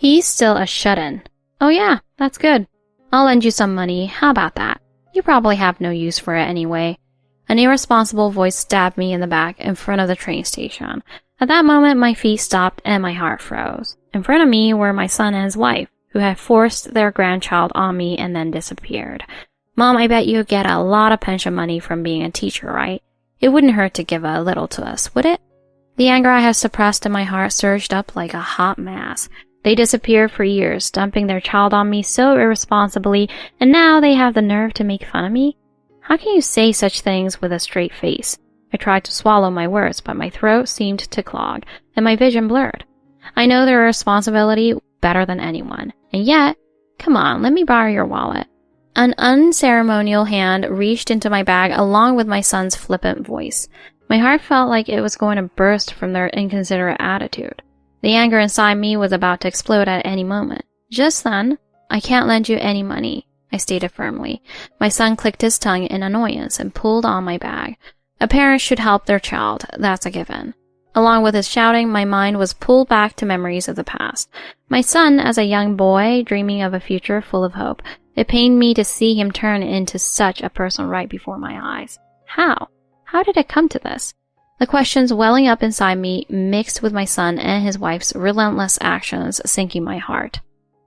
He's still a shut-in. Oh yeah, that's good. I'll lend you some money. How about that? You probably have no use for it anyway. An irresponsible voice stabbed me in the back in front of the train station. At that moment, my feet stopped and my heart froze. In front of me were my son and his wife, who had forced their grandchild on me and then disappeared. Mom, I bet you get a lot of pension money from being a teacher, right? It wouldn't hurt to give a little to us, would it? The anger I had suppressed in my heart surged up like a hot mass. They disappeared for years, dumping their child on me so irresponsibly, and now they have the nerve to make fun of me? How can you say such things with a straight face? I tried to swallow my words, but my throat seemed to clog, and my vision blurred. I know their responsibility better than anyone, and yet, come on, let me borrow your wallet. An unceremonial hand reached into my bag along with my son's flippant voice. My heart felt like it was going to burst from their inconsiderate attitude. The anger inside me was about to explode at any moment. Just then, I can't lend you any money, I stated firmly. My son clicked his tongue in annoyance and pulled on my bag. A parent should help their child, that's a given. Along with his shouting, my mind was pulled back to memories of the past. My son as a young boy, dreaming of a future full of hope. It pained me to see him turn into such a person right before my eyes. How? How did it come to this? The questions welling up inside me mixed with my son and his wife's relentless actions sinking my heart.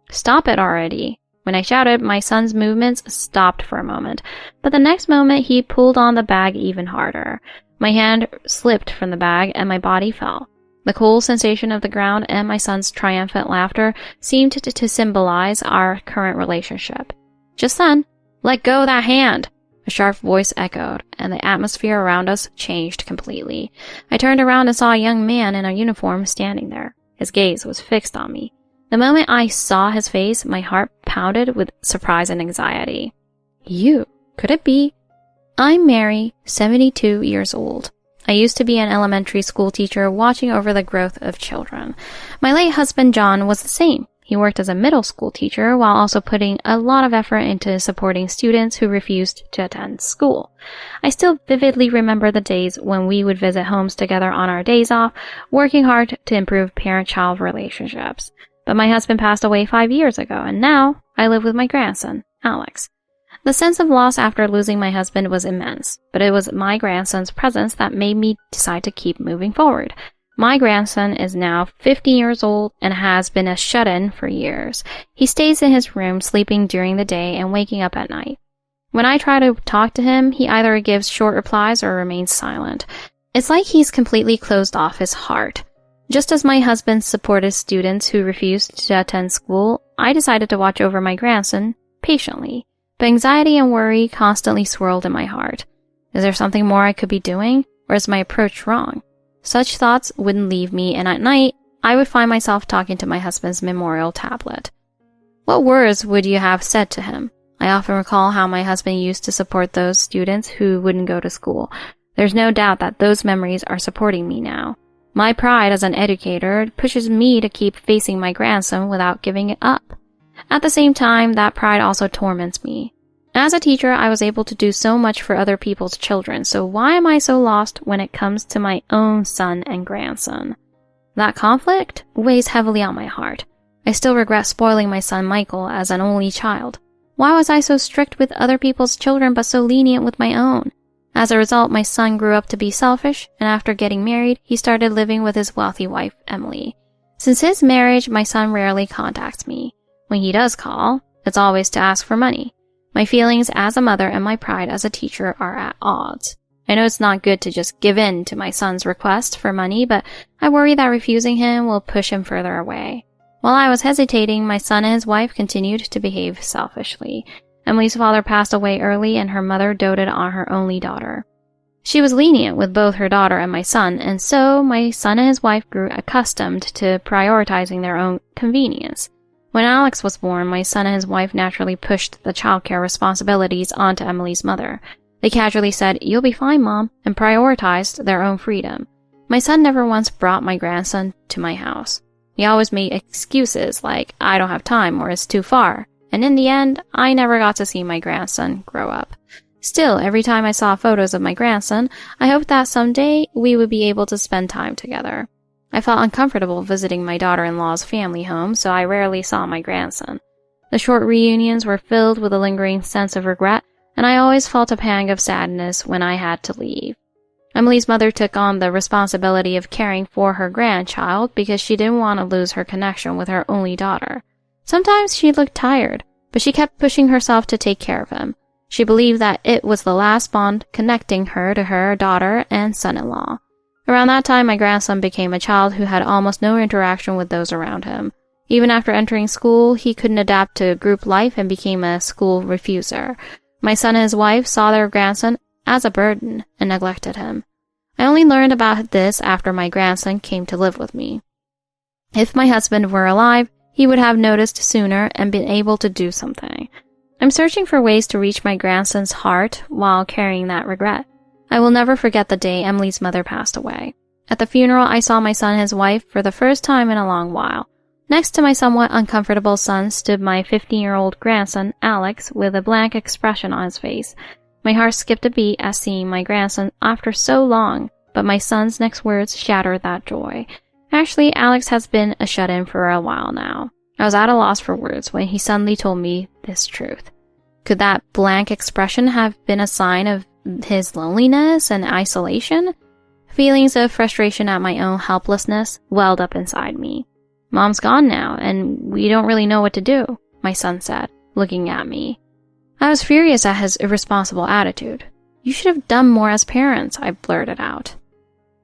Stop it already. When I shouted, my son's movements stopped for a moment, but the next moment he pulled on the bag even harder. My hand slipped from the bag and my body fell. The cool sensation of the ground and my son's triumphant laughter seemed to symbolize our current relationship. Just then, let go of that hand! A sharp voice echoed, and the atmosphere around us changed completely. I turned around and saw a young man in a uniform standing there. His gaze was fixed on me. The moment I saw his face, my heart pounded with surprise and anxiety. You? Could it be? I'm Mary, 72 years old. I used to be an elementary school teacher watching over the growth of children. My late husband John was the same. He worked as a middle school teacher while also putting a lot of effort into supporting students who refused to attend school. I still vividly remember the days when we would visit homes together on our days off, working hard to improve parent-child relationships. But my husband passed away 5 years ago, and now I live with my grandson, Alex. The sense of loss after losing my husband was immense, but it was my grandson's presence that made me decide to keep moving forward. My grandson is now 15 years old and has been a shut-in for years. He stays in his room sleeping during the day and waking up at night. When I try to talk to him, he either gives short replies or remains silent. It's like he's completely closed off his heart. Just as my husband supported students who refused to attend school, I decided to watch over my grandson patiently. But anxiety and worry constantly swirled in my heart. Is there something more I could be doing, or is my approach wrong? Such thoughts wouldn't leave me, and at night, I would find myself talking to my husband's memorial tablet. What words would you have said to him? I often recall how my husband used to support those students who wouldn't go to school. There's no doubt that those memories are supporting me now. My pride as an educator pushes me to keep facing my grandson without giving it up. At the same time, that pride also torments me. As a teacher, I was able to do so much for other people's children, so why am I so lost when it comes to my own son and grandson? That conflict weighs heavily on my heart. I still regret spoiling my son Michael as an only child. Why was I so strict with other people's children but so lenient with my own? As a result, my son grew up to be selfish, and after getting married, he started living with his wealthy wife, Emily. Since his marriage, my son rarely contacts me. When he does call, it's always to ask for money. My feelings as a mother and my pride as a teacher are at odds. I know it's not good to just give in to my son's request for money, but I worry that refusing him will push him further away. While I was hesitating, my son and his wife continued to behave selfishly. Emily's father passed away early, and her mother doted on her only daughter. She was lenient with both her daughter and my son, and so my son and his wife grew accustomed to prioritizing their own convenience. When Alex was born, my son and his wife naturally pushed the childcare responsibilities onto Emily's mother. They casually said, "You'll be fine, Mom," and prioritized their own freedom. My son never once brought my grandson to my house. He always made excuses like, "I don't have time," or "It's too far." And in the end, I never got to see my grandson grow up. Still, every time I saw photos of my grandson, I hoped that someday we would be able to spend time together. I felt uncomfortable visiting my daughter-in-law's family home, so I rarely saw my grandson. The short reunions were filled with a lingering sense of regret, and I always felt a pang of sadness when I had to leave. Emily's mother took on the responsibility of caring for her grandchild because she didn't want to lose her connection with her only daughter. Sometimes she looked tired, but she kept pushing herself to take care of him. She believed that it was the last bond connecting her to her daughter and son-in-law. Around that time, my grandson became a child who had almost no interaction with those around him. Even after entering school, he couldn't adapt to group life and became a school refuser. My son and his wife saw their grandson as a burden and neglected him. I only learned about this after my grandson came to live with me. If my husband were alive, he would have noticed sooner and been able to do something. I'm searching for ways to reach my grandson's heart while carrying that regret. I will never forget the day Emily's mother passed away. At the funeral, I saw my son and his wife for the first time in a long while. Next to my somewhat uncomfortable son stood my 15-year-old grandson, Alex, with a blank expression on his face. My heart skipped a beat as seeing my grandson after so long, but my son's next words shattered that joy. Actually, Alex has been a shut-in for a while now. I was at a loss for words when he suddenly told me this truth. Could that blank expression have been a sign of his loneliness and isolation? Feelings of frustration at my own helplessness welled up inside me. Mom's gone now, and we don't really know what to do, my son said, looking at me. I was furious at his irresponsible attitude. You should have done more as parents, I blurted out.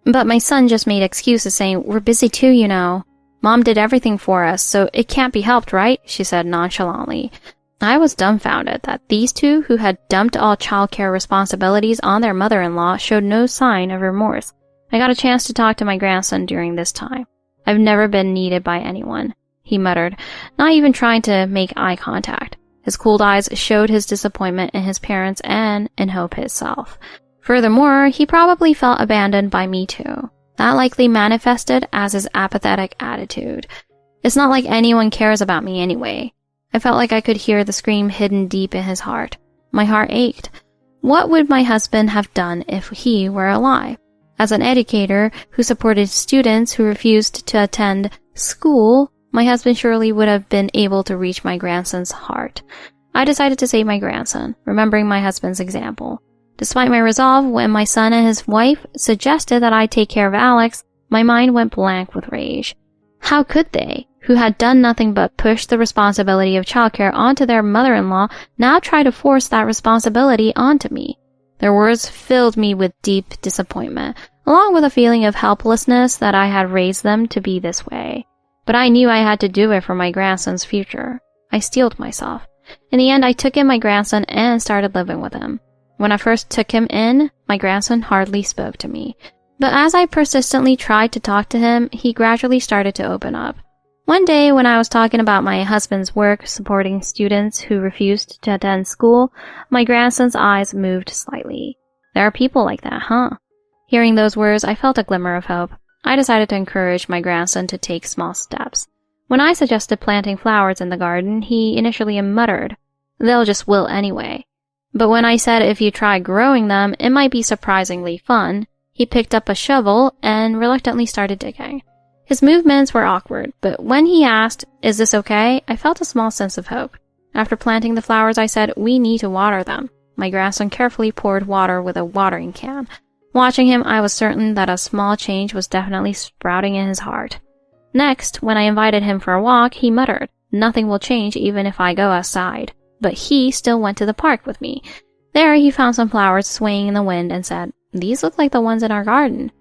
But my son just made excuses saying, we're busy too, you know. Mom did everything for us, so it can't be helped, right? She said nonchalantly. I was dumbfounded that these two, who had dumped all childcare responsibilities on their mother-in-law, showed no sign of remorse. I got a chance to talk to my grandson during this time. I've never been needed by anyone, he muttered, not even trying to make eye contact. His cold eyes showed his disappointment in his parents and in Hope himself. Furthermore, he probably felt abandoned by me too. That likely manifested as his apathetic attitude. It's not like anyone cares about me anyway. I felt like I could hear the scream hidden deep in his heart. My heart ached. What would my husband have done if he were alive? As an educator who supported students who refused to attend school, my husband surely would have been able to reach my grandson's heart. I decided to save my grandson, remembering my husband's example. Despite my resolve, when my son and his wife suggested that I take care of Alex, my mind went blank with rage. How could they, who had done nothing but push the responsibility of childcare onto their mother-in-law, now try to force that responsibility onto me? Their words filled me with deep disappointment, along with a feeling of helplessness that I had raised them to be this way. But I knew I had to do it for my grandson's future. I steeled myself. In the end, I took in my grandson and started living with him. When I first took him in, my grandson hardly spoke to me. But as I persistently tried to talk to him, he gradually started to open up. One day, when I was talking about my husband's work supporting students who refused to attend school, my grandson's eyes moved slightly. There are people like that, huh? Hearing those words, I felt a glimmer of hope. I decided to encourage my grandson to take small steps. When I suggested planting flowers in the garden, he initially muttered, "They'll just wilt anyway." But when I said if you try growing them, it might be surprisingly fun, he picked up a shovel and reluctantly started digging. His movements were awkward, but when he asked, "Is this okay?" I felt a small sense of hope. After planting the flowers, I said, "We need to water them." My grandson carefully poured water with a watering can. Watching him, I was certain that a small change was definitely sprouting in his heart. Next, when I invited him for a walk, he muttered, "Nothing will change even if I go outside." But he still went to the park with me. There, he found some flowers swaying in the wind and said, "These look like the ones in our garden."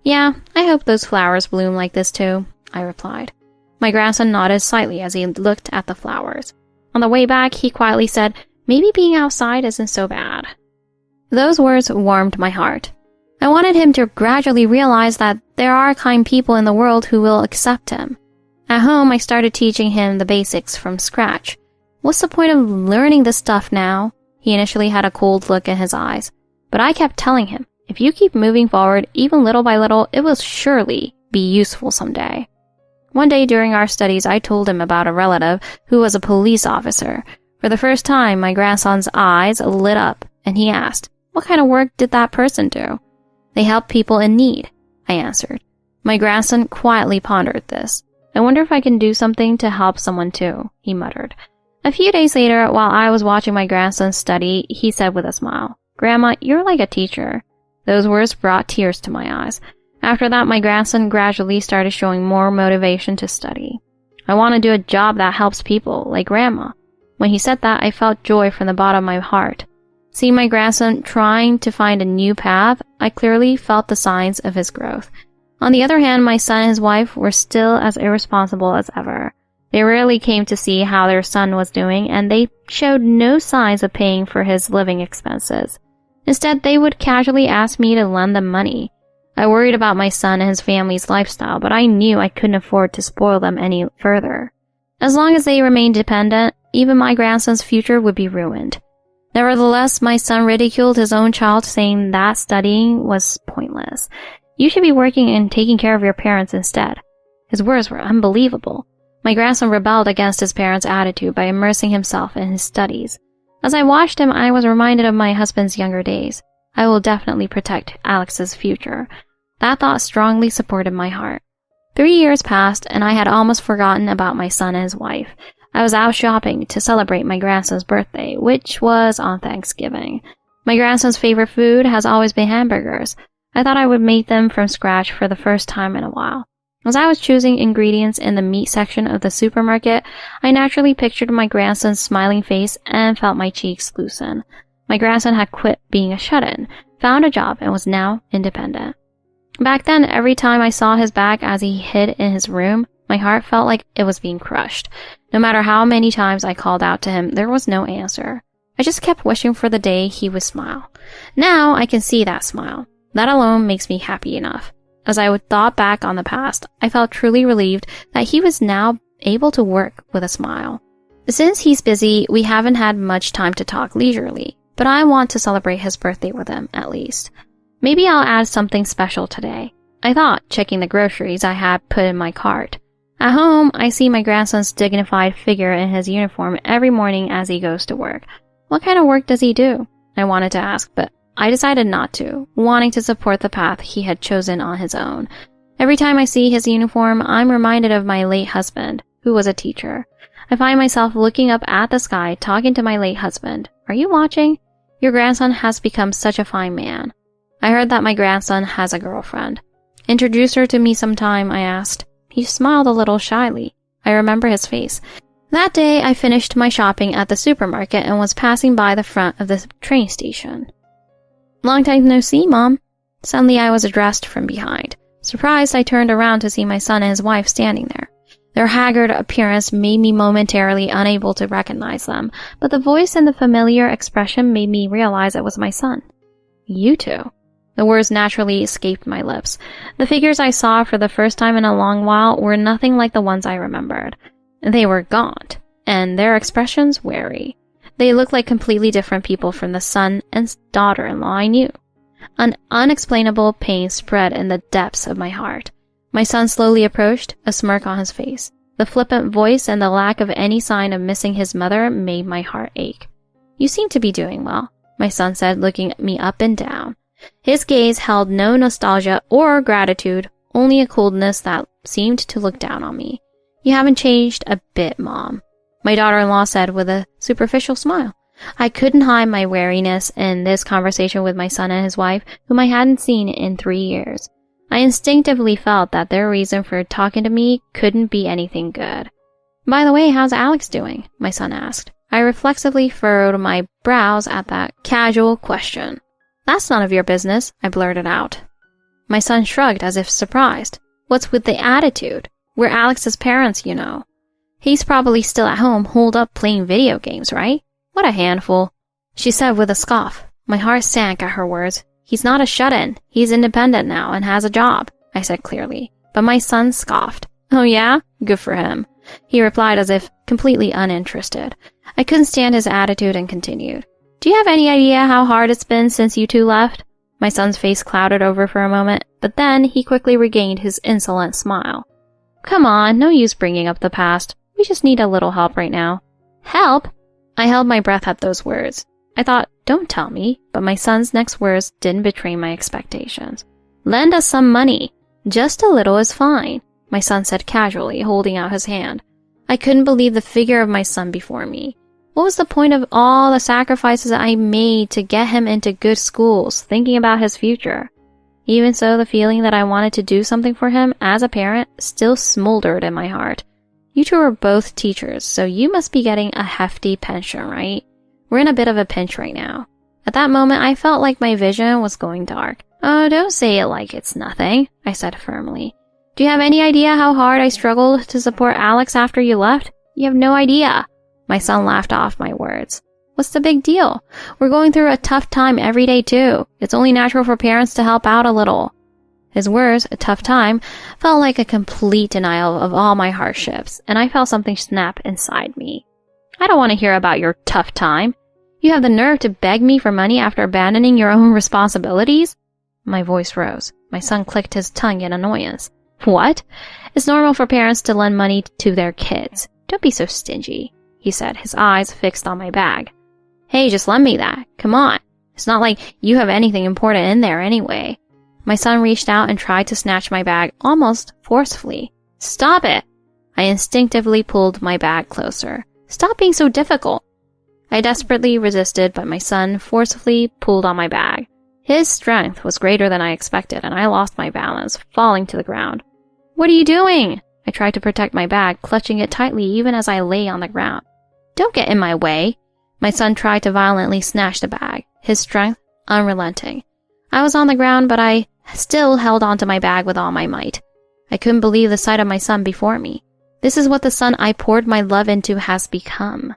"Yeah, I hope those flowers bloom like this too," I replied. My grandson nodded slightly as he looked at the flowers. On the way back, he quietly said, "Maybe being outside isn't so bad." Those words warmed my heart. I wanted him to gradually realize that there are kind people in the world who will accept him. At home, I started teaching him the basics from scratch. What's the point of learning this stuff now? He initially had a cold look in his eyes, but I kept telling him, if you keep moving forward, even little by little, it will surely be useful someday. One day during our studies, I told him about a relative who was a police officer. For the first time, my grandson's eyes lit up, and he asked, "What kind of work did that person do?" "They help people in need," I answered. My grandson quietly pondered this. I wonder if I can do something to help someone too, he muttered. A few days later, while I was watching my grandson study, he said with a smile, "Grandma, you're like a teacher." Those words brought tears to my eyes. After that, my grandson gradually started showing more motivation to study. "I want to do a job that helps people, like Grandma." When he said that, I felt joy from the bottom of my heart. Seeing my grandson trying to find a new path, I clearly felt the signs of his growth. On the other hand, my son and his wife were still as irresponsible as ever. They rarely came to see how their son was doing, and they showed no signs of paying for his living expenses. Instead, they would casually ask me to lend them money. I worried about my son and his family's lifestyle, but I knew I couldn't afford to spoil them any further. As long as they remained dependent, even my grandson's future would be ruined. Nevertheless, my son ridiculed his own child, saying that studying was pointless. "You should be working and taking care of your parents instead." His words were unbelievable. My grandson rebelled against his parents' attitude by immersing himself in his studies. As I watched him, I was reminded of my husband's younger days. I will definitely protect Alex's future. That thought strongly supported my heart. 3 years passed, and I had almost forgotten about my son and his wife. I was out shopping to celebrate my grandson's birthday, which was on Thanksgiving. My grandson's favorite food has always been hamburgers. I thought I would make them from scratch for the first time in a while. As I was choosing ingredients in the meat section of the supermarket, I naturally pictured my grandson's smiling face and felt my cheeks loosen. My grandson had quit being a shut-in, found a job, and was now independent. Back then, every time I saw his bag as he hid in his room, my heart felt like it was being crushed. No matter how many times I called out to him, there was no answer. I just kept wishing for the day he would smile. Now I can see that smile. That alone makes me happy enough. As I would thought back on the past, I felt truly relieved that he was now able to work with a smile. Since he's busy, we haven't had much time to talk leisurely, but I want to celebrate his birthday with him, at least. Maybe I'll add something special today, I thought, checking the groceries I had put in my cart. At home, I see my grandson's dignified figure in his uniform every morning as he goes to work. What kind of work does he do? I wanted to ask, but I decided not to, wanting to support the path he had chosen on his own. Every time I see his uniform, I'm reminded of my late husband, who was a teacher. I find myself looking up at the sky, talking to my late husband. "Are you watching? Your grandson has become such a fine man." I heard that my grandson has a girlfriend. "Introduce her to me sometime," I asked. He smiled a little shyly. I remember his face. That day, I finished my shopping at the supermarket and was passing by the front of the train station. "Long time no see, Mom." Suddenly, I was addressed from behind. Surprised, I turned around to see my son and his wife standing there. Their haggard appearance made me momentarily unable to recognize them, but the voice and the familiar expression made me realize it was my son. "You two." The words naturally escaped my lips. The figures I saw for the first time in a long while were nothing like the ones I remembered. They were gaunt, and their expressions wary. They looked like completely different people from the son and daughter-in-law I knew. An unexplainable pain spread in the depths of my heart. My son slowly approached, a smirk on his face. The flippant voice and the lack of any sign of missing his mother made my heart ache. "You seem to be doing well," my son said, looking me up and down. His gaze held no nostalgia or gratitude, only a coldness that seemed to look down on me. "You haven't changed a bit, Mom," my daughter-in-law said with a superficial smile. I couldn't hide my wariness in this conversation with my son and his wife, whom I hadn't seen in 3 years. I instinctively felt that their reason for talking to me couldn't be anything good. "By the way, how's Alex doing?" my son asked. I reflexively furrowed my brows at that casual question. "That's none of your business," I blurted out. My son shrugged as if surprised. "What's with the attitude? We're Alex's parents, you know." "He's probably still at home, holed up playing video games, right? What a handful," she said with a scoff. My heart sank at her words. "He's not a shut-in. He's independent now and has a job," I said clearly. But my son scoffed. "Oh yeah? Good for him," he replied as if completely uninterested. I couldn't stand his attitude and continued. "Do you have any idea how hard it's been since you two left?" My son's face clouded over for a moment, but then he quickly regained his insolent smile. "Come on, no use bringing up the past. We just need a little help right now." "Help?" I held my breath at those words. I thought, don't tell me, but my son's next words didn't betray my expectations. "Lend us some money." Just a little is fine, my son said casually, holding out his hand. I couldn't believe the figure of my son before me. What was the point of all the sacrifices I made to get him into good schools, thinking about his future? Even so, the feeling that I wanted to do something for him as a parent still smoldered in my heart. You two are both teachers, so you must be getting a hefty pension, right? We're in a bit of a pinch right now. At that moment, I felt like my vision was going dark. Oh, don't say it like it's nothing, I said firmly. Do you have any idea how hard I struggled to support Alex after you left? You have no idea. My son laughed off my words. What's the big deal? We're going through a tough time every day too. It's only natural for parents to help out a little. His words, a tough time, felt like a complete denial of all my hardships, and I felt something snap inside me. I don't want to hear about your tough time. You have the nerve to beg me for money after abandoning your own responsibilities? My voice rose. My son clicked his tongue in annoyance. What? It's normal for parents to lend money to their kids. Don't be so stingy, he said, his eyes fixed on my bag. Hey, just lend me that. Come on. It's not like you have anything important in there anyway. My son reached out and tried to snatch my bag almost forcefully. Stop it! I instinctively pulled my bag closer. Stop being so difficult. I desperately resisted, but my son forcefully pulled on my bag. His strength was greater than I expected, and I lost my balance, falling to the ground. What are you doing? I tried to protect my bag, clutching it tightly even as I lay on the ground. Don't get in my way. My son tried to violently snatch the bag, his strength unrelenting. I was on the ground, but I still held onto my bag with all my might. I couldn't believe the sight of my son before me. This is what the son I poured my love into has become.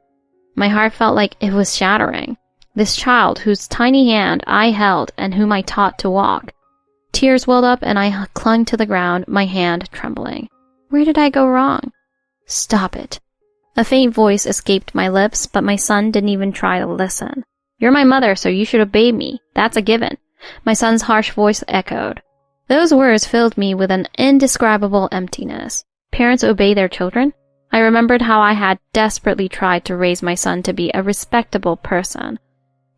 My heart felt like it was shattering. This child whose tiny hand I held and whom I taught to walk. Tears welled up and I clung to the ground, my hand trembling. Where did I go wrong? Stop it. A faint voice escaped my lips, but my son didn't even try to listen. You're my mother, so you should obey me. That's a given. My son's harsh voice echoed. Those words filled me with an indescribable emptiness. Parents obey their children? I remembered how I had desperately tried to raise my son to be a respectable person.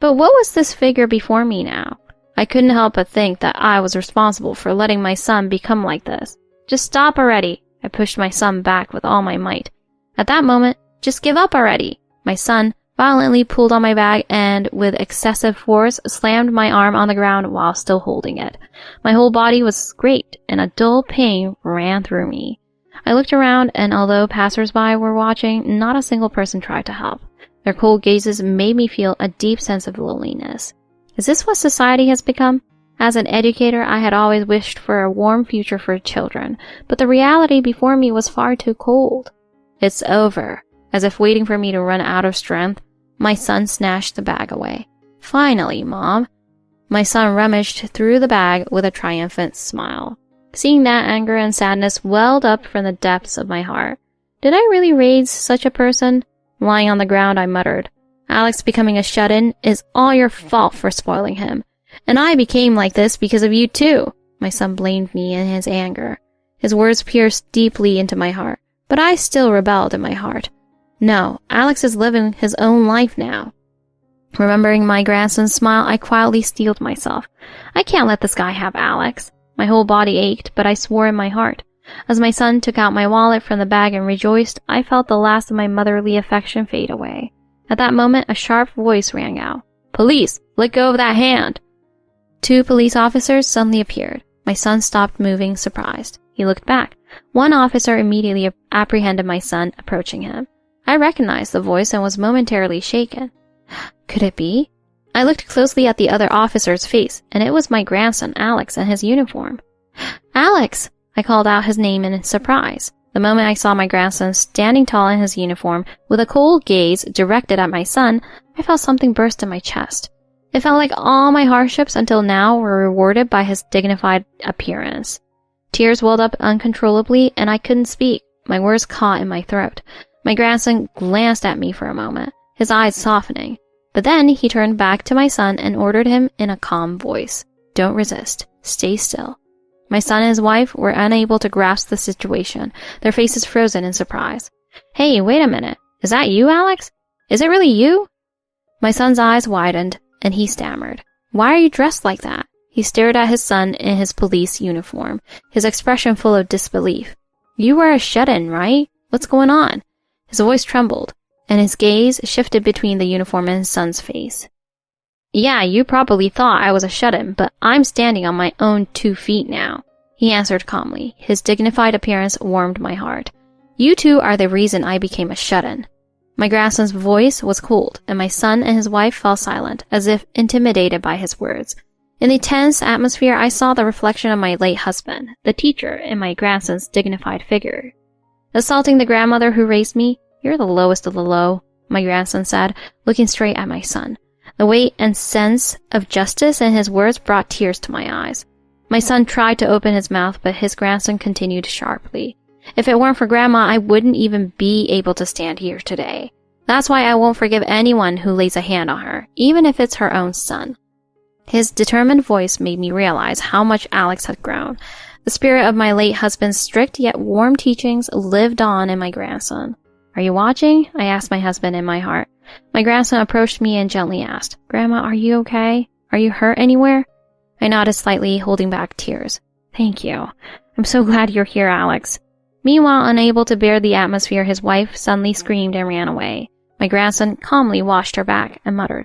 But what was this figure before me now? I couldn't help but think that I was responsible for letting my son become like this. Just stop already. I pushed my son back with all my might. At that moment, just give up already. My son violently pulled on my bag and, with excessive force, slammed my arm on the ground while still holding it. My whole body was scraped, and a dull pain ran through me. I looked around, and although passers-by were watching, not a single person tried to help. Their cold gazes made me feel a deep sense of loneliness. Is this what society has become? As an educator, I had always wished for a warm future for children, but the reality before me was far too cold. It's over. As if waiting for me to run out of strength, my son snatched the bag away. Finally, Mom. My son rummaged through the bag with a triumphant smile. Seeing that, anger and sadness welled up from the depths of my heart. Did I really raise such a person? Lying on the ground, I muttered. Alex becoming a shut-in is all your fault for spoiling him. And I became like this because of you too. My son blamed me in his anger. His words pierced deeply into my heart, but I still rebelled in my heart. No, Alex is living his own life now. Remembering my grandson's smile, I quietly steeled myself. I can't let this guy have Alex. My whole body ached, but I swore in my heart. As my son took out my wallet from the bag and rejoiced, I felt the last of my motherly affection fade away. At that moment, a sharp voice rang out. Police! Let go of that hand! 2 police officers suddenly appeared. My son stopped moving, surprised. He looked back. One officer immediately apprehended my son, approaching him. I recognized the voice and was momentarily shaken. Could it be? I looked closely at the other officer's face, and it was my grandson, Alex, in his uniform. Alex! I called out his name in surprise. The moment I saw my grandson standing tall in his uniform, with a cold gaze directed at my son, I felt something burst in my chest. It felt like all my hardships until now were rewarded by his dignified appearance. Tears welled up uncontrollably, and I couldn't speak. My words caught in my throat. My grandson glanced at me for a moment, his eyes softening. But then he turned back to my son and ordered him in a calm voice. Don't resist. Stay still. My son and his wife were unable to grasp the situation, their faces frozen in surprise. Hey, wait a minute. Is that you, Alex? Is it really you? My son's eyes widened, and he stammered. Why are you dressed like that? He stared at his son in his police uniform, his expression full of disbelief. "You were a shut-in, right? What's going on?" His voice trembled, and his gaze shifted between the uniform and his son's face. "Yeah, you probably thought I was a shut-in, but I'm standing on my own 2 feet now," he answered calmly. His dignified appearance warmed my heart. "You two are the reason I became a shut-in." My grandson's voice was cold, and my son and his wife fell silent, as if intimidated by his words. In the tense atmosphere, I saw the reflection of my late husband, the teacher, in my grandson's dignified figure. "Assaulting the grandmother who raised me? You're the lowest of the low," my grandson said, looking straight at my son. The weight and sense of justice in his words brought tears to my eyes. My son tried to open his mouth, but his grandson continued sharply. "If it weren't for Grandma, I wouldn't even be able to stand here today. That's why I won't forgive anyone who lays a hand on her, even if it's her own son." His determined voice made me realize how much Alex had grown. The spirit of my late husband's strict yet warm teachings lived on in my grandson. "Are you watching?" I asked my husband in my heart. My grandson approached me and gently asked, "Grandma, are you okay? Are you hurt anywhere?" I nodded slightly, holding back tears. "Thank you. I'm so glad you're here, Alex." Meanwhile, unable to bear the atmosphere, his wife suddenly screamed and ran away. My grandson calmly washed her back and muttered,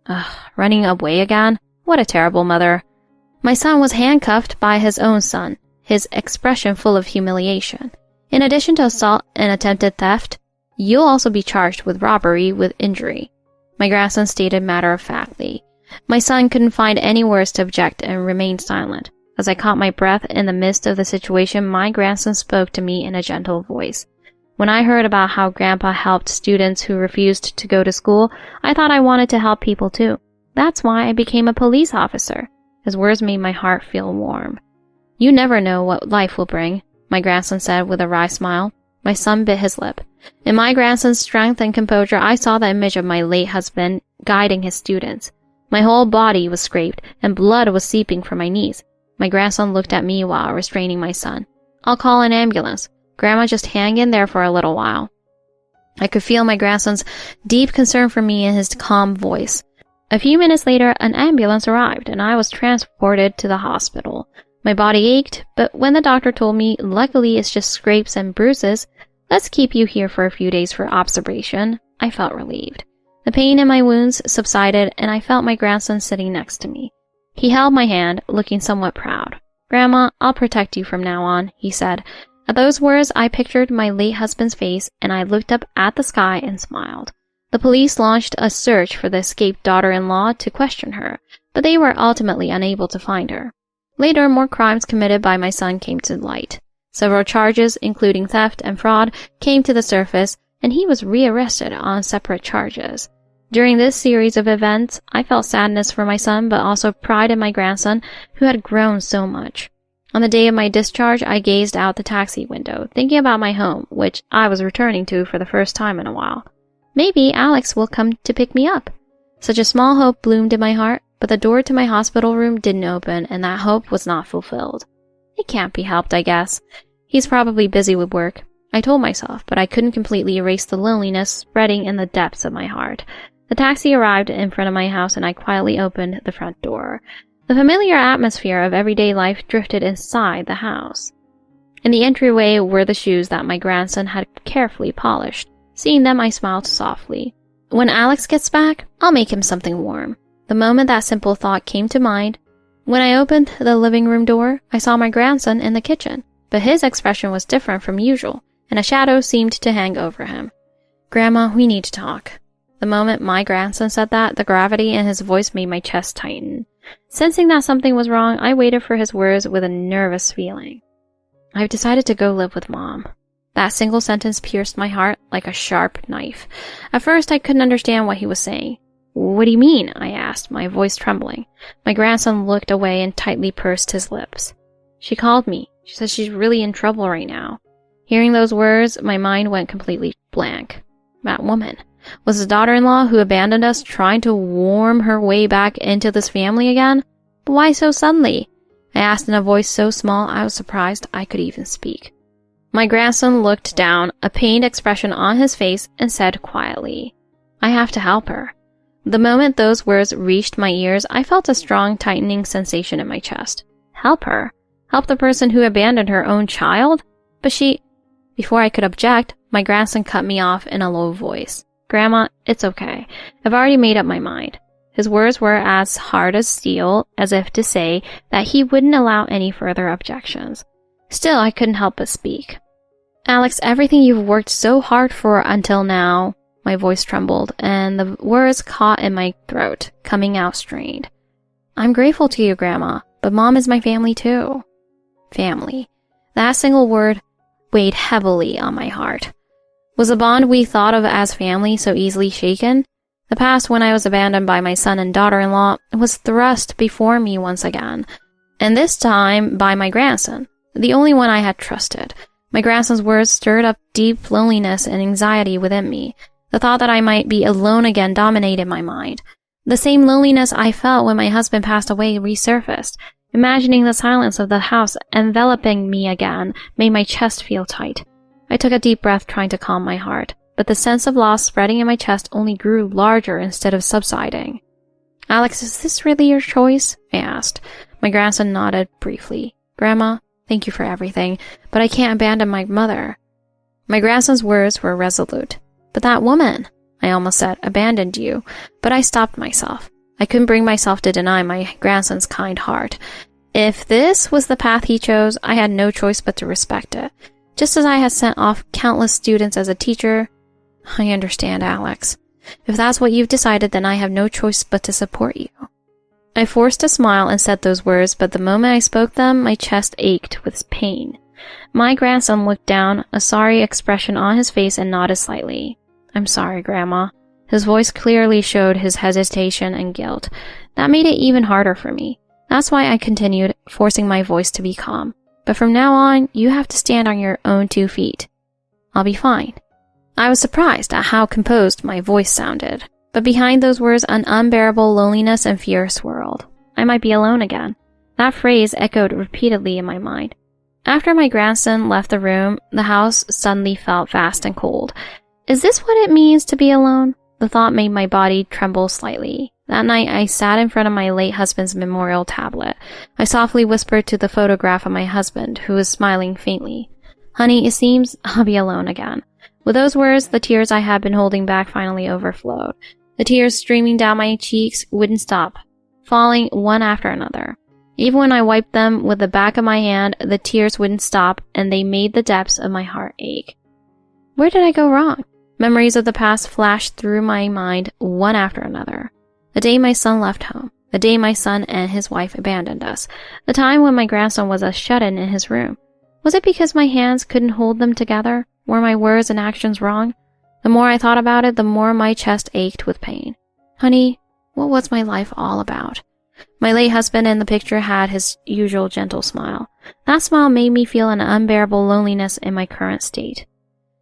"Ugh, running away again? What a terrible mother." My son was handcuffed by his own son, his expression full of humiliation. "In addition to assault and attempted theft, you'll also be charged with robbery with injury," my grandson stated matter-of-factly. My son couldn't find any words to object and remained silent. As I caught my breath in the midst of the situation, my grandson spoke to me in a gentle voice. "When I heard about how Grandpa helped students who refused to go to school, I thought I wanted to help people too. That's why I became a police officer." His words made my heart feel warm. "You never know what life will bring," my grandson said with a wry smile. My son bit his lip. In my grandson's strength and composure, I saw the image of my late husband guiding his students. My whole body was scraped, and blood was seeping from my knees. My grandson looked at me while restraining my son. "I'll call an ambulance. Grandma, just hang in there for a little while." I could feel my grandson's deep concern for me in his calm voice. A few minutes later, an ambulance arrived, and I was transported to the hospital. My body ached, but when the doctor told me, "Luckily it's just scrapes and bruises, let's keep you here for a few days for observation," I felt relieved. The pain in my wounds subsided, and I felt my grandson sitting next to me. He held my hand, looking somewhat proud. "Grandma, I'll protect you from now on," he said. At those words, I pictured my late husband's face, and I looked up at the sky and smiled. The police launched a search for the escaped daughter-in-law to question her, but they were ultimately unable to find her. Later, more crimes committed by my son came to light. Several charges, including theft and fraud, came to the surface, and he was rearrested on separate charges. During this series of events, I felt sadness for my son, but also pride in my grandson, who had grown so much. On the day of my discharge, I gazed out the taxi window, thinking about my home, which I was returning to for the first time in a while. Maybe Alex will come to pick me up. Such a small hope bloomed in my heart, but the door to my hospital room didn't open, and that hope was not fulfilled. It can't be helped, I guess. He's probably busy with work, I told myself, but I couldn't completely erase the loneliness spreading in the depths of my heart. The taxi arrived in front of my house, and I quietly opened the front door. The familiar atmosphere of everyday life drifted inside the house. In the entryway were the shoes that my grandson had carefully polished. Seeing them, I smiled softly. When Alex gets back, I'll make him something warm. The moment that simple thought came to mind, when I opened the living room door, I saw my grandson in the kitchen, but his expression was different from usual, and a shadow seemed to hang over him. "Grandma, we need to talk." The moment my grandson said that, the gravity in his voice made my chest tighten. Sensing that something was wrong, I waited for his words with a nervous feeling. "I've decided to go live with Mom." That single sentence pierced my heart like a sharp knife. At first, I couldn't understand what he was saying. "What do you mean?" I asked, my voice trembling. My grandson looked away and tightly pursed his lips. "She called me. She says she's really in trouble right now." Hearing those words, my mind went completely blank. That woman. Was the daughter-in-law who abandoned us trying to worm her way back into this family again? But why so suddenly? I asked in a voice so small I was surprised I could even speak. My grandson looked down, a pained expression on his face, and said quietly, "I have to help her." The moment those words reached my ears, I felt a strong tightening sensation in my chest. Help her? Help the person who abandoned her own child? But Before I could object, my grandson cut me off in a low voice. Grandma, it's okay. I've already made up my mind. His words were as hard as steel, as if to say that he wouldn't allow any further objections. Still, I couldn't help but speak. Alex, everything you've worked so hard for until now. My voice trembled, and the words caught in my throat, coming out strained. I'm grateful to you, Grandma, but Mom is my family too. Family. That single word weighed heavily on my heart. Was the bond we thought of as family so easily shaken? The past when I was abandoned by my son and daughter-in-law was thrust before me once again, and this time by my grandson, the only one I had trusted. My grandson's words stirred up deep loneliness and anxiety within me. The thought that I might be alone again dominated my mind. The same loneliness I felt when my husband passed away resurfaced. Imagining the silence of the house enveloping me again made my chest feel tight. I took a deep breath trying to calm my heart, but the sense of loss spreading in my chest only grew larger instead of subsiding. Alex, is this really your choice? I asked. My grandson nodded briefly. Grandma, thank you for everything, but I can't abandon my mother. My grandson's words were resolute. But that woman, I almost said, abandoned you, but I stopped myself. I couldn't bring myself to deny my grandson's kind heart. If this was the path he chose, I had no choice but to respect it. Just as I had sent off countless students as a teacher, I understand, Alex. If that's what you've decided, then I have no choice but to support you. I forced a smile and said those words, but the moment I spoke them, my chest ached with pain. My grandson looked down, a sorry expression on his face, and nodded slightly. I'm sorry, Grandma. His voice clearly showed his hesitation and guilt. That made it even harder for me. That's why I continued, forcing my voice to be calm. But from now on, you have to stand on your own 2 feet. I'll be fine. I was surprised at how composed my voice sounded, but behind those words an unbearable loneliness and fear swirled. I might be alone again. That phrase echoed repeatedly in my mind. After my grandson left the room, the house suddenly felt vast and cold. Is this what it means to be alone? The thought made my body tremble slightly. That night, I sat in front of my late husband's memorial tablet. I softly whispered to the photograph of my husband, who was smiling faintly. Honey, it seems I'll be alone again. With those words, the tears I had been holding back finally overflowed. The tears streaming down my cheeks wouldn't stop, falling one after another. Even when I wiped them with the back of my hand, the tears wouldn't stop, and they made the depths of my heart ache. Where did I go wrong? Memories of the past flashed through my mind one after another. The day my son left home, the day my son and his wife abandoned us, the time when my grandson was a shut-in in his room. Was it because my hands couldn't hold them together? Were my words and actions wrong? The more I thought about it, the more my chest ached with pain. Honey, what was my life all about? My late husband in the picture had his usual gentle smile. That smile made me feel an unbearable loneliness in my current state.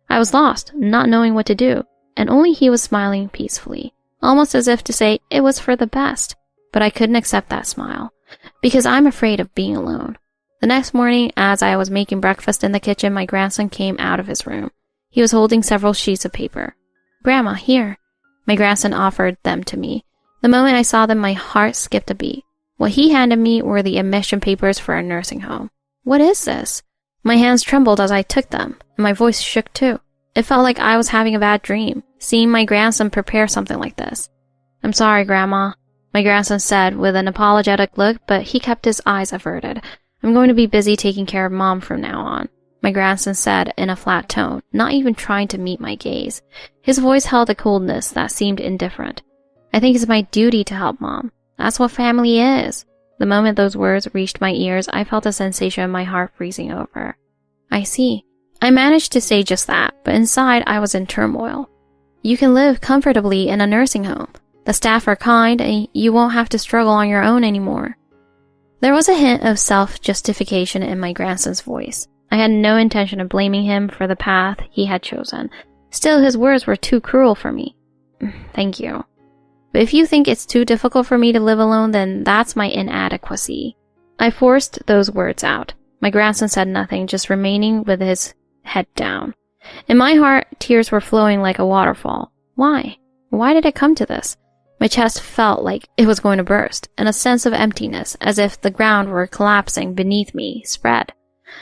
I was lost, not knowing what to do, and only he was smiling peacefully, almost as if to say it was for the best. But I couldn't accept that smile, because I'm afraid of being alone. The next morning, as I was making breakfast in the kitchen, my grandson came out of his room. He was holding several sheets of paper. Grandma, here. My grandson offered them to me. The moment I saw them, my heart skipped a beat. What he handed me were the admission papers for a nursing home. What is this? My hands trembled as I took them, and my voice shook too. It felt like I was having a bad dream, seeing my grandson prepare something like this. I'm sorry, Grandma, my grandson said with an apologetic look, but he kept his eyes averted. I'm going to be busy taking care of Mom from now on, my grandson said in a flat tone, not even trying to meet my gaze. His voice held a coldness that seemed indifferent. I think it's my duty to help Mom. That's what family is. The moment those words reached my ears, I felt a sensation in my heart freezing over. I see. I managed to say just that, but inside I was in turmoil. You can live comfortably in a nursing home. The staff are kind, and you won't have to struggle on your own anymore. There was a hint of self-justification in my grandson's voice. I had no intention of blaming him for the path he had chosen. Still, his words were too cruel for me. Thank you. But if you think it's too difficult for me to live alone, then that's my inadequacy. I forced those words out. My grandson said nothing, just remaining with his head down. In my heart, tears were flowing like a waterfall. Why? Why did it come to this? My chest felt like it was going to burst, and a sense of emptiness, as if the ground were collapsing beneath me, spread.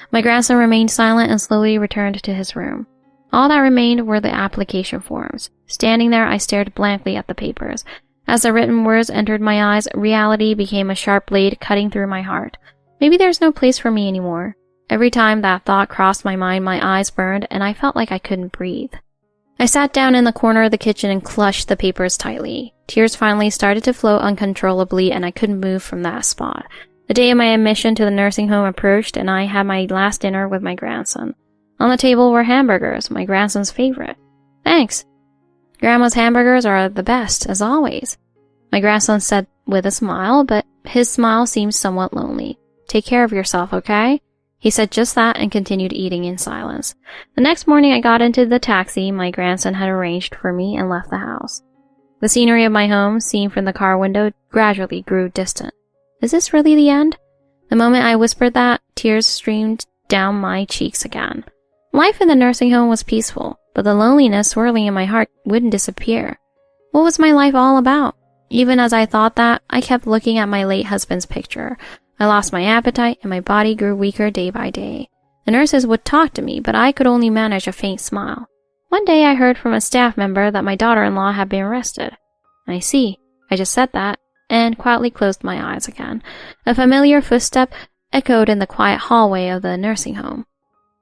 My grandson remained silent and slowly returned to his room. All that remained were the application forms. Standing there, I stared blankly at the papers. As the written words entered my eyes, reality became a sharp blade cutting through my heart. Maybe there's no place for me anymore. Every time that thought crossed my mind, my eyes burned, and I felt like I couldn't breathe. I sat down in the corner of the kitchen and clutched the papers tightly. Tears finally started to flow uncontrollably, and I couldn't move from that spot. The day of my admission to the nursing home approached, and I had my last dinner with my grandson. On the table were hamburgers, my grandson's favorite. "Thanks. Grandma's hamburgers are the best, as always," my grandson said with a smile, but his smile seemed somewhat lonely. "Take care of yourself, okay?" He said just that and continued eating in silence. The next morning I got into the taxi my grandson had arranged for me and left the house. The scenery of my home, seen from the car window, gradually grew distant. Is this really the end? The moment I whispered that, tears streamed down my cheeks again. Life in the nursing home was peaceful, but the loneliness swirling in my heart wouldn't disappear. What was my life all about? Even as I thought that, I kept looking at my late husband's picture. I lost my appetite and my body grew weaker day by day. The nurses would talk to me, but I could only manage a faint smile. One day I heard from a staff member that my daughter-in-law had been arrested. I see. I just said that, and quietly closed my eyes again. A familiar footstep echoed in the quiet hallway of the nursing home.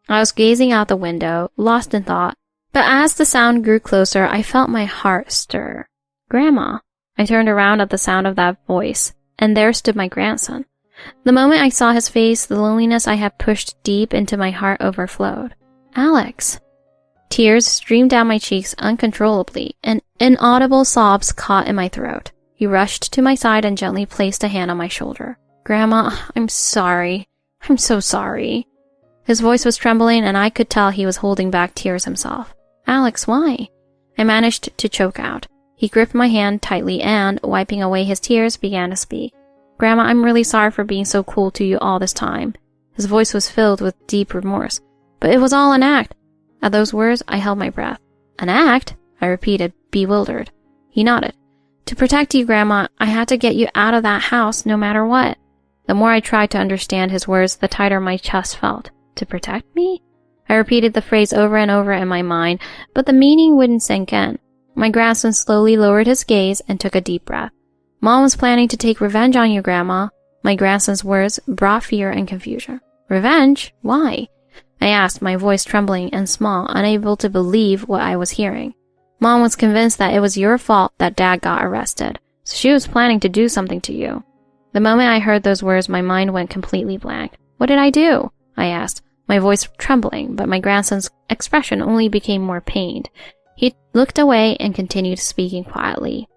I was gazing out the window, lost in thought, but as the sound grew closer, I felt my heart stir. "Grandma." I turned around at the sound of that voice, and there stood my grandson. The moment I saw his face, the loneliness I had pushed deep into my heart overflowed. "Alex." Tears streamed down my cheeks uncontrollably, and inaudible sobs caught in my throat. He rushed to my side and gently placed a hand on my shoulder. "Grandma, I'm sorry. I'm so sorry." His voice was trembling, and I could tell he was holding back tears himself. "Alex, why?" I managed to choke out. He gripped my hand tightly and, wiping away his tears, began to speak. "Grandma, I'm really sorry for being so cool to you all this time." His voice was filled with deep remorse. "But it was all an act." At those words, I held my breath. "An act?" I repeated, bewildered. He nodded. "To protect you, Grandma, I had to get you out of that house no matter what." The more I tried to understand his words, the tighter my chest felt. "To protect me?" I repeated the phrase over and over in my mind, but the meaning wouldn't sink in. My grandson slowly lowered his gaze and took a deep breath. "Mom was planning to take revenge on you, Grandma." My grandson's words brought fear and confusion. "Revenge? Why?" I asked, my voice trembling and small, unable to believe what I was hearing. "Mom was convinced that it was your fault that Dad got arrested, so she was planning to do something to you." The moment I heard those words, my mind went completely blank. "What did I do?" I asked, my voice trembling, but my grandson's expression only became more pained. He looked away and continued speaking quietly.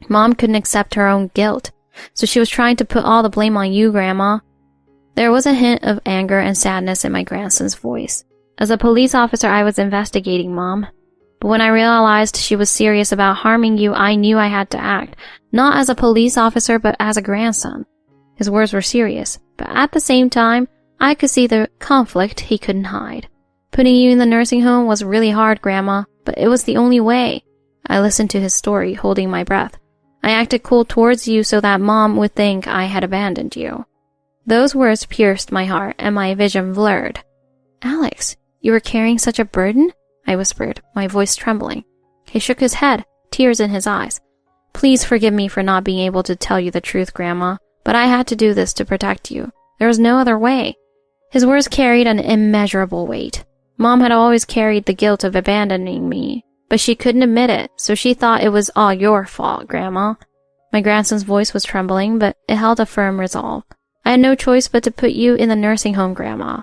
"Mom couldn't accept her own guilt, so she was trying to put all the blame on you, Grandma." There was a hint of anger and sadness in my grandson's voice. "As a police officer, I was investigating, Mom. But when I realized she was serious about harming you, I knew I had to act, not as a police officer, but as a grandson." His words were serious, but at the same time, I could see the conflict he couldn't hide. "Putting you in the nursing home was really hard, Grandma, but it was the only way." I listened to his story, holding my breath. "I acted cool towards you so that Mom would think I had abandoned you." Those words pierced my heart, and my vision blurred. "Alex, you were carrying such a burden?" I whispered, my voice trembling. He shook his head, tears in his eyes. "Please forgive me for not being able to tell you the truth, Grandma, but I had to do this to protect you. There was no other way." His words carried an immeasurable weight. Mom had always carried the guilt of abandoning me, but she couldn't admit it, so she thought it was all your fault, Grandma. My grandson's voice was trembling, but it held a firm resolve. "I had no choice but to put you in the nursing home, Grandma.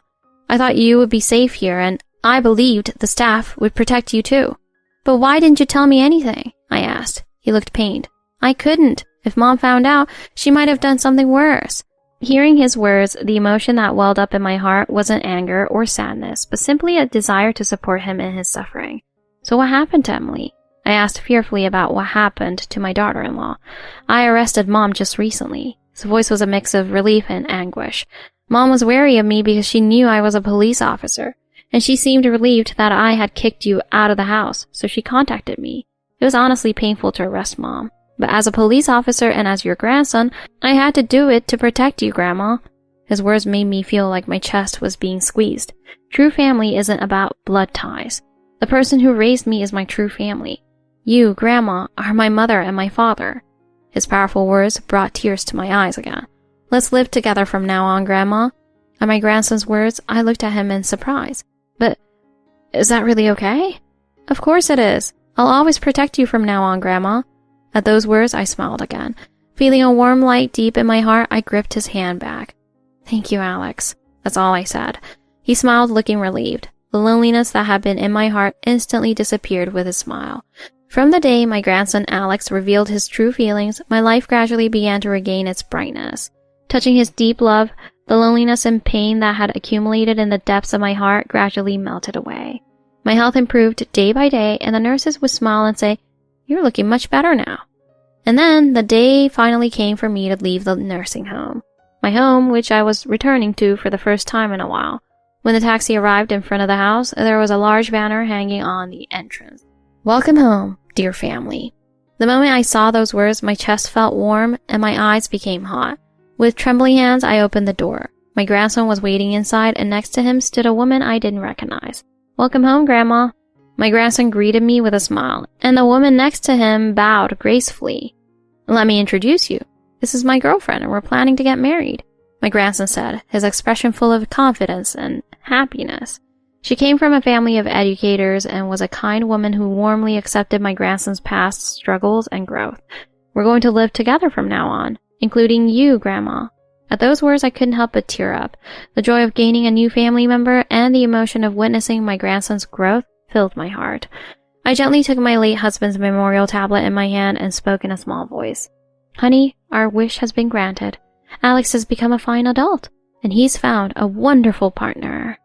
I thought you would be safe here, and I believed the staff would protect you too." "But why didn't you tell me anything?" I asked. He looked pained. "I couldn't. If Mom found out, she might have done something worse." Hearing his words, the emotion that welled up in my heart wasn't anger or sadness, but simply a desire to support him in his suffering. "So what happened to Emily?" I asked fearfully about what happened to my daughter-in-law. "I arrested Mom just recently." His voice was a mix of relief and anguish. "Mom was wary of me because she knew I was a police officer, and she seemed relieved that I had kicked you out of the house, so she contacted me. It was honestly painful to arrest Mom. But as a police officer and as your grandson, I had to do it to protect you, Grandma. His words made me feel like my chest was being squeezed. True family isn't about blood ties. The person who raised me is my true family. You, Grandma, are my mother and my father. His powerful words brought tears to my eyes again. Let's live together from now on, Grandma. At my grandson's words, I looked at him in surprise. But is that really okay? Of course it is. I'll always protect you from now on, Grandma. At those words, I smiled again. Feeling a warm light deep in my heart, I gripped his hand back. Thank you, Alex. That's all I said. He smiled, looking relieved. The loneliness that had been in my heart instantly disappeared with his smile. From the day my grandson Alex revealed his true feelings, my life gradually began to regain its brightness. Touching his deep love, the loneliness and pain that had accumulated in the depths of my heart gradually melted away. My health improved day by day, and the nurses would smile and say, "You're looking much better now." And then the day finally came for me to leave the nursing home. My home, which I was returning to for the first time in a while. When the taxi arrived in front of the house, there was a large banner hanging on the entrance. Welcome home, dear family. The moment I saw those words, my chest felt warm and my eyes became hot. With trembling hands, I opened the door. My grandson was waiting inside, and next to him stood a woman I didn't recognize. Welcome home, Grandma. My grandson greeted me with a smile, and the woman next to him bowed gracefully. Let me introduce you. This is my girlfriend, and we're planning to get married, my grandson said, his expression full of confidence and happiness. She came from a family of educators and was a kind woman who warmly accepted my grandson's past struggles and growth. We're going to live together from now on, including you, Grandma. At those words, I couldn't help but tear up. The joy of gaining a new family member and the emotion of witnessing my grandson's growth filled my heart. I gently took my late husband's memorial tablet in my hand and spoke in a small voice. Honey, our wish has been granted. Alex has become a fine adult, and he's found a wonderful partner.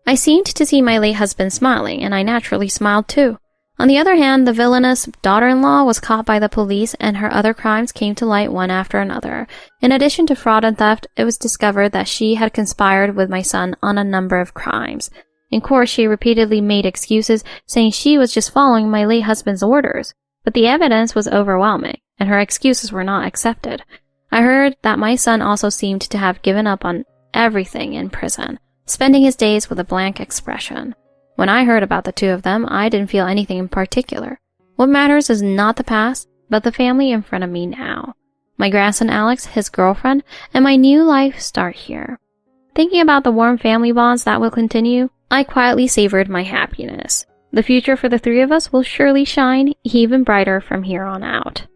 I seemed to see my late husband smiling, and I naturally smiled too. On the other hand, the villainous daughter-in-law was caught by the police, and her other crimes came to light one after another. In addition to fraud and theft, it was discovered that she had conspired with my son on a number of crimes. In court, she repeatedly made excuses, saying she was just following my late husband's orders. But the evidence was overwhelming, and her excuses were not accepted. I heard that my son also seemed to have given up on everything in prison, spending his days with a blank expression. When I heard about the two of them, I didn't feel anything in particular. What matters is not the past, but the family in front of me now. My grandson Alex, his girlfriend, and my new life start here. Thinking about the warm family bonds that will continue, I quietly savored my happiness. The future for the three of us will surely shine even brighter from here on out.